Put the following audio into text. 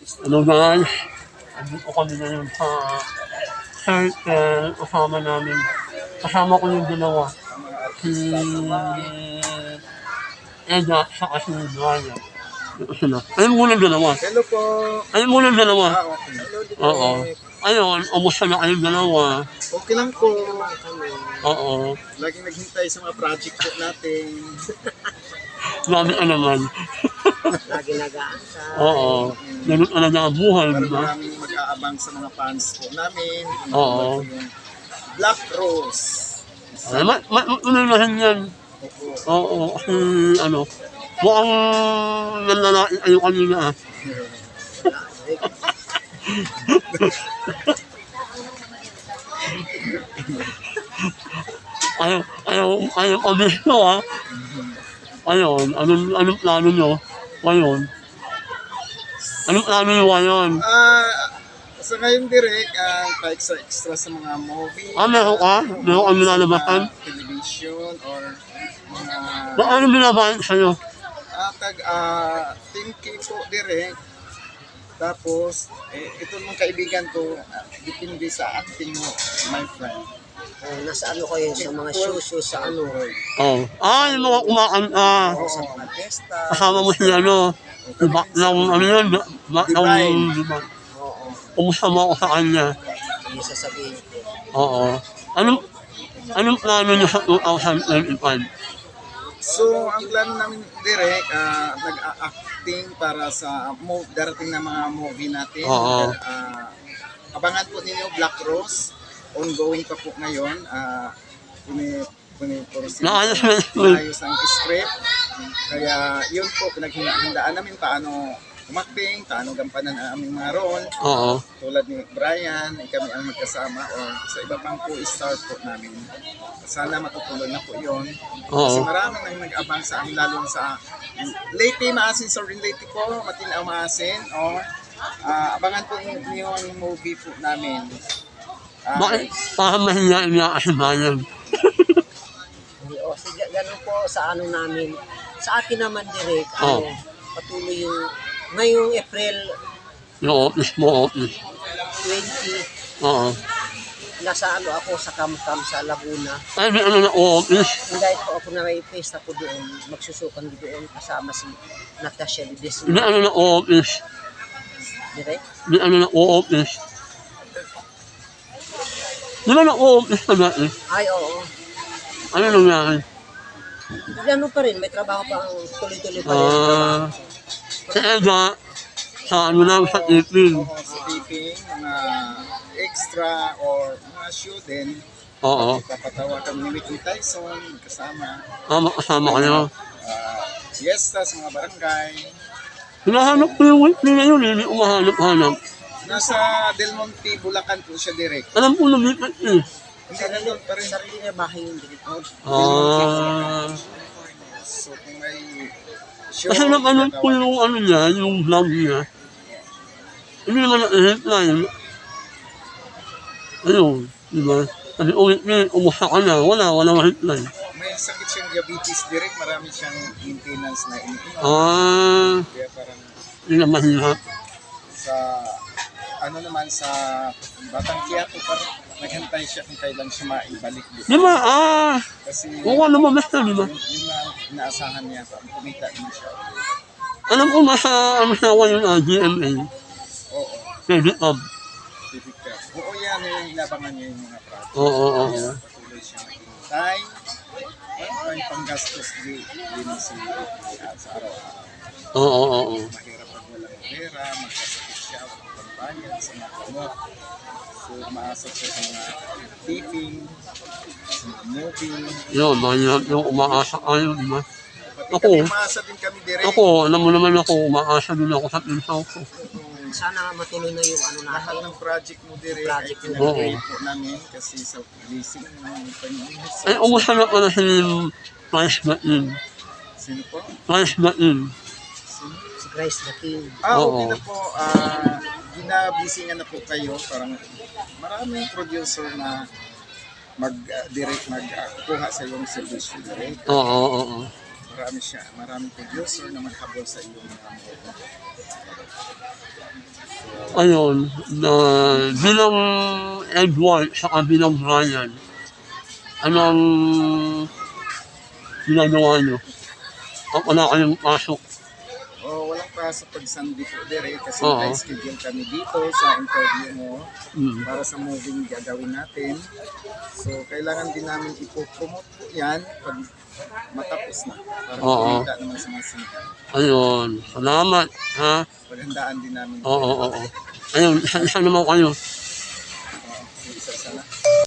Hello guys, andito kami ngayon sa circle, kasama ko yung dalawa, si Eda saka si Brian. Ito sila. Ayun muna yung dalawa. Hello po. Ayun muna yung dalawa. Okay. Hello, Oo. Ayun, umusta na kayong dalawa? Okay lang po. Oo. Laging naghintay sa mga project po natin. Marami ka naman. Lagi nag-aantay. Oo. Ganun talaga ang buhay, Para di ba? maraming mag-aabang sa mga fans po namin. Oo. Yung Black Rose. Ay, unahin yan. Opo. Oo, kasi ano, mukhang nanlalaki kayo kanina ah. ayaw kami ito ah. Ayun, anong plano nyo? Ngayon? Anong plano nyo ngayon? Sa ngayon direct, pa-extra sa mga movie. Meron ka? Meron kang nilalabasan? Television or mga... Ano binabayan sa'yo? Team K po direct. Tapos, ito mong kaibigan ko, depende sa acting mo, my friend. Nasa ano kayo sa mga show sa ano. Oh. Yung mga kumakanta. Sa mga pesta. Kasama mo si ano, si Baklang, ano yun, Baklang, Oo. kumusta mo ako sa kanya. Yung sasabihin ko. Oo. Anong plano niyo sa 2025? So, ang plano namin direct, nag-acting para sa darating na mga movie natin. Oo. Abangan po ninyo Black Rose. Ongoing pa po ngayon. Naayos ang script. Kaya yun po, pinaghandaan namin paano umakting, paano gampanan ang aming mga role. Oo. Tulad ni Brian, kami ang magkasama o sa iba pang co-star po namin. Sana matutuloy na po yun. Kasi Oo. marami nang nag-abang sa amin, lalo sa Leyte Maasin, sorry Leyte po, Matinaw Maasin, o abangan po niyo ang movie po namin. Bakit? Parang mahihain niya kasi bayan. O sige, ganun po sa ano namin. Sa akin naman direct, Oh. patuloy yung ngayong April Yung office mo, office. 20, Oo. nasa ano ako sa Camcam sa Laguna. Ay, may ano na office. Dahil po ako na may pesta ko doon, magsusukan doon kasama si Natasha Lidis. May ano na office. Direct? May ano na office. Di ba na office ka dati? Ay, oo. Ano nangyari? Ano pa rin, may trabaho pa ang tuloy-tuloy pa rin ang trabaho. Sa Eda, sa ano lang, sa ipin. Sa taping, mga extra or mga show din. Oo. Papatawa kami ni Mickey Tyson, kasama. Makasama kayo. Fiesta sa mga barangay. Hinahanap ko yung weekly na yun, hindi umahanap-hanap. Nasa Del Monte, Bulacan po siya direct. Alam ko lumipat eh. Hindi na doon pa rin. Sarili niya bahay yung direct. So kung may show, Kasi napanood ko yung ano niya, yung vlog niya. Hindi naman na-headline. Ayun, diba? Kasi ulit umusta ka na, walang headline. may sakit siyang diabetes direct, marami siyang maintenance na iniinom. Kaya parang Hindi na mahirap. sa ano naman sa Batang Quiapo parang naghantay siya kung kailan siya maibalik dito. Di ba? Kasi Oo, ano mo basta, di ba? yun na inaasahan niya, kumita din siya. Alam ko nasa, ano siya yung GMA. Oo, Credit Hub. bibig ka. Oo yan, yung inabangan niya yung mga project. Oo. Patuloy siya naghintay. May panggastos din si sa araw-araw. Oo. Mahirap pag walang pera, magkasakit siya, walang pambayad sa mga gamot. So, umaasap siya sa mga taping, sa mga movie. Yun, mahirap yung umaasa kayo, di ba? Pati Ako. kami umaasa din kami direct. Ako, alam mo naman ako, umaasa din ako sa pinsaw ko. Sana matuloy na yung ano Lahat natin. ng project mo direct ay Project mo pinag-pray direct. po namin kasi sa blessing ng Panginoon. Ay, umusta na pala si Price Batin. Sino po? Price Batin. Sino? Si Christ the King. Okay Oo. na po. Ginabisingan na po kayo. Parang maraming producer na mag-direct, magkuha sa iyong servisyo direct. Oo. Maraming producer na maghabol sa iyong mga movie. ayun, na bilang Edward saka bilang Brian, anong ginagawa niyo? O wala kayong pasok? O walang pasok pag Sunday po dire kasi Oo. naka-schedule kami dito sa interview mo Mm. para sa moving gagawin natin. So kailangan din namin ipo-promote po yan pag matapos na para Oo. kumita naman sa mga singkat. Ayun, salamat ha. Paghandaan din namin. Oo. Ayun, saan naman kayo?